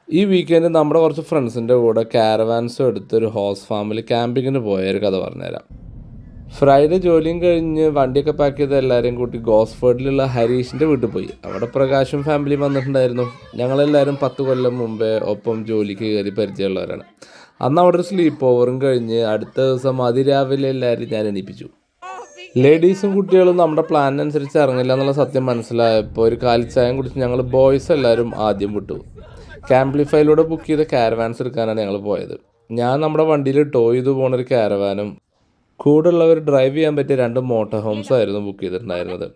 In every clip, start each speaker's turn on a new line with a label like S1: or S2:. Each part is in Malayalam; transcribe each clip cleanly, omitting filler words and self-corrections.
S1: ഈ വീക്കെൻഡ് നമ്മുടെ കുറച്ച് ഫ്രണ്ട്സിൻ്റെ കൂടെ കാരവാൻസും എടുത്തൊരു ഹോസ് ഫാമിൽ ക്യാമ്പിങ്ങിന് പോയൊരു കഥ പറഞ്ഞുതരാം. ഫ്രൈഡേ ജോലിയും കഴിഞ്ഞ് വണ്ടിയൊക്കെ പാക്ക് ചെയ്ത് എല്ലാവരെയും കൂട്ടി ഗോസ്ഫോർഡിലുള്ള ഹരീഷിൻ്റെ വീട്ടിൽ പോയി. അവിടെ പ്രകാശും ഫാമിലിയും വന്നിട്ടുണ്ടായിരുന്നു. ഞങ്ങളെല്ലാവരും 10 കൊല്ലം മുമ്പേ ഒപ്പം ജോലിക്ക് കയറി പരിചയമുള്ളവരാണ്. അന്ന് അവിടെ ഒരു സ്ലീപ്പ് ഓവറും കഴിഞ്ഞ് അടുത്ത ദിവസം അതിരാവിലെ എല്ലാവരും ഞാൻ എണീപ്പിച്ചു. ലേഡീസും കുട്ടികളും നമ്മുടെ പ്ലാനിനനുസരിച്ച് ഇറങ്ങില്ല എന്നുള്ള സത്യം മനസ്സിലായപ്പോൾ ഒരു കാലിച്ചായം കുടിച്ച് ഞങ്ങൾ ബോയ്സ് എല്ലാവരും ആദ്യം വിട്ടു. ക്യാമ്പ്ലിഫൈയിലൂടെ ബുക്ക് ചെയ്ത കാരവാൻസ് എടുക്കാനാണ് ഞങ്ങൾ പോയത്. ഞാൻ നമ്മുടെ വണ്ടിയിൽ ടോ ചെയ്ത് പോകുന്നൊരു കാരവാനും കൂടെ ഉള്ളവർ ഡ്രൈവ് ചെയ്യാൻ പറ്റിയ 2 മോട്ടോർ ഹോംസും ആയിരുന്നു ബുക്ക് ചെയ്തിട്ടുണ്ടായിരുന്നത്.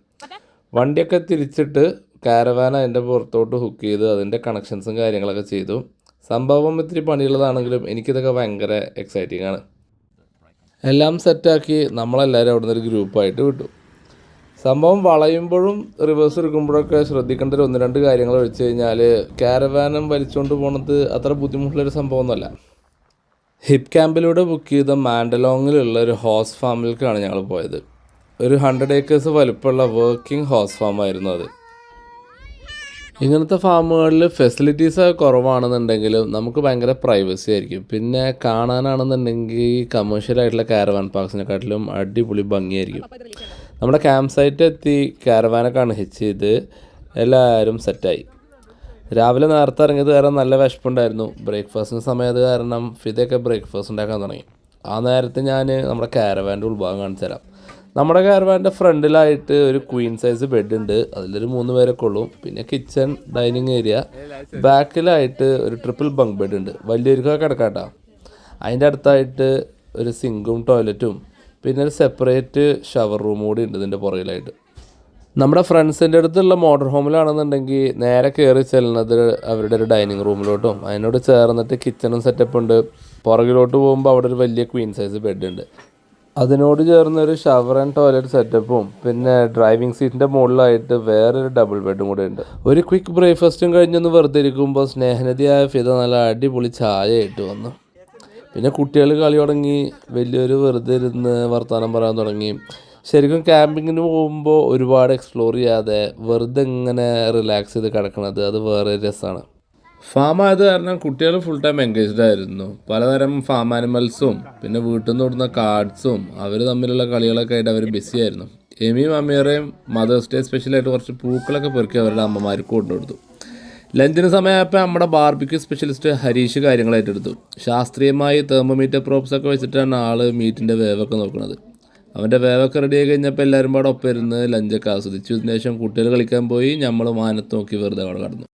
S1: വണ്ടിയൊക്കെ തിരിച്ചിട്ട് കാരവാൻ അതിൻ്റെ പുറത്തോട്ട് ഹുക്ക് ചെയ്ത് അതിൻ്റെ കണക്ഷൻസും കാര്യങ്ങളൊക്കെ ചെയ്തു. സംഭവം ഇത്തിരി പണിയുള്ളതാണെങ്കിലും എനിക്കിതൊക്കെ ഭയങ്കര എക്സൈറ്റിംഗ് ആണ്. എല്ലാം സെറ്റാക്കി നമ്മളെല്ലാവരും അവിടെ നിന്നൊരു ഗ്രൂപ്പായിട്ട് വിട്ടു. സംഭവം വളയുമ്പോഴും റിവേഴ്സ് എടുക്കുമ്പോഴൊക്കെ ശ്രദ്ധിക്കേണ്ട ഒരു 1-2 കാര്യങ്ങൾ ഒഴിച്ചു കഴിഞ്ഞാൽ കാരവാനും വലിച്ചുകൊണ്ട് പോകുന്നത് അത്ര ബുദ്ധിമുട്ടുള്ളൊരു സംഭവമൊന്നുമല്ല. ഹിപ്പ് ക്യാമ്പിലൂടെ ബുക്ക് ചെയ്ത മാൻഡലോങ്ങിലുള്ള ഒരു ഹോസ് ഫാമിലേക്കാണ് ഞങ്ങൾ പോയത്. ഒരു 100 ഏക്കേഴ്സ് വലുപ്പമുള്ള വർക്കിംഗ് ഹോസ് ഫാമായിരുന്നു അത്. ഇങ്ങനത്തെ ഫാമുകളിൽ ഫെസിലിറ്റീസ് കുറവാണെന്നുണ്ടെങ്കിലും നമുക്ക് ഭയങ്കര പ്രൈവസി ആയിരിക്കും. പിന്നെ കാണാനാണെന്നുണ്ടെങ്കിൽ കമേഴ്ഷ്യലായിട്ടുള്ള കാരവാൻ പാർക്സിനെക്കാട്ടിലും അടിപൊളി ഭംഗിയായിരിക്കും. നമ്മുടെ ക്യാമ്പ് സൈറ്റ് എത്തി കാരവാനൊക്കെ ഹിച്ച് ചെയ്ത് എല്ലാവരും സെറ്റായി. രാവിലെ നേരത്തെ ഇറങ്ങിയത് കാരണം നല്ല വിശപ്പുണ്ടായിരുന്നു. ബ്രേക്ക്ഫാസ്റ്റിന് സമയത്ത് കാരണം ഫിദയൊക്കെ ബ്രേക്ക്ഫാസ്റ്റ് ഉണ്ടാക്കാൻ തുടങ്ങി. ആ നേരത്തെ ഞാൻ നമ്മുടെ കാരവാൻ്റെ ഉൾഭാഗം കാണിച്ചു തരാം. നമ്മുടെ കാരവാൻ്റെ ഫ്രണ്ടിലായിട്ട് ഒരു ക്വീൻ സൈസ് ബെഡ് ഉണ്ട്. അതിലൊരു 3 പേരൊക്കെ ഉള്ളൂ. പിന്നെ കിച്ചൺ, ഡൈനിങ് ഏരിയ, ബാക്കിലായിട്ട് ഒരു ട്രിപ്പിൾ ബങ്ക് ബെഡ് ഉണ്ട്. വലിയൊരുക്കൊക്കെ കിടക്കാട്ടോ. അതിൻ്റെ അടുത്തായിട്ട് ഒരു സിങ്കും ടോയ്ലറ്റും പിന്നെ ഒരു സെപ്പറേറ്റ് ഷവർ റൂം കൂടി ഉണ്ട് ഇതിൻ്റെ പുറകിലായിട്ട്. നമ്മുടെ ഫ്രണ്ട്സിൻ്റെ അടുത്തുള്ള മോട്ടർ ഹോമിലാണെന്നുണ്ടെങ്കിൽ നേരെ കയറി ചെല്ലുന്നത് അവരുടെ ഒരു ഡൈനിങ് റൂമിലോട്ടും അതിനോട് ചേർന്നിട്ട് കിച്ചണും സെറ്റപ്പ് ഉണ്ട്. പുറകിലോട്ട് പോകുമ്പോൾ അവിടെ ഒരു വലിയ ക്വീൻ സൈസ് ബെഡ് ഉണ്ട്. അതിനോട് ചേർന്നൊരു ഷവർ ആൻഡ് ടോയ്ലറ്റ് സെറ്റപ്പും പിന്നെ ഡ്രൈവിംഗ് സീറ്റിൻ്റെ മുകളിലായിട്ട് വേറൊരു ഡബിൾ ബെഡും കൂടെ ഉണ്ട്. ഒരു ക്വിക്ക് ബ്രേക്ക്ഫാസ്റ്റും കഴിഞ്ഞൊന്ന് വെറുതെ ഇരിക്കുമ്പോൾ സ്നേഹനിധിയായ ഫിദ നല്ല അടിപൊളി ചായ ഇട്ട് വന്നു. പിന്നെ കുട്ടികൾ കളി തുടങ്ങി. വലിയൊരു വെറുതെ ഇരുന്ന് വർത്തമാനം പറയാൻ തുടങ്ങി. ശരിക്കും ക്യാമ്പിങ്ങിന് പോകുമ്പോൾ ഒരുപാട് എക്സ്പ്ലോർ ചെയ്യാതെ വെറുതെ ഇങ്ങനെ റിലാക്സ് ചെയ്ത് കിടക്കണത് അത് വേറെ രസമാണ്. ഫാം ആയത് കാരണം കുട്ടികൾ ഫുൾ ടൈം എൻഗേജ്ഡ് ആയിരുന്നു. പലതരം ഫാം ആനിമൽസും പിന്നെ വീട്ടിൽ നിന്ന് കൊടുക്കുന്ന കാർഡ്സും അവർ തമ്മിലുള്ള കളികളൊക്കെ ആയിട്ട് അവർ ബിസി ആയിരുന്നു. എമിയും അമീറയും മദേഴ്സ് ഡേ സ്പെഷ്യലായിട്ട് കുറച്ച് പൂക്കളൊക്കെ പെറുക്കി അവരുടെ അമ്മമാർക്ക് കൊണ്ടുകൊടുത്തു. ലഞ്ചിന് സമയമായപ്പോൾ നമ്മുടെ ബാർബിക്യൂ സ്പെഷ്യലിസ്റ്റ് ഹരീഷ് കാര്യങ്ങളായിട്ട് എടുത്തു. ശാസ്ത്രീയമായി തെർമോമീറ്റർ പ്രോബ്സൊക്കെ വെച്ചിട്ടാണ് ആൾ മീറ്റിൻ്റെ വേവൊക്കെ നോക്കുന്നത്. അവൻ്റെ വേവൊക്കെ റെഡി ആയി കഴിഞ്ഞപ്പോൾ എല്ലാവരും പാടെ ഒപ്പം ഇരുന്ന് ലഞ്ചൊക്കെ ആസ്വദിച്ചു. ഇതിന് ശേഷം കുട്ടികൾ കളിക്കാൻ പോയി. നമ്മൾ മാനത്ത് നോക്കി വെറുതെ അവിടെ കടന്നു.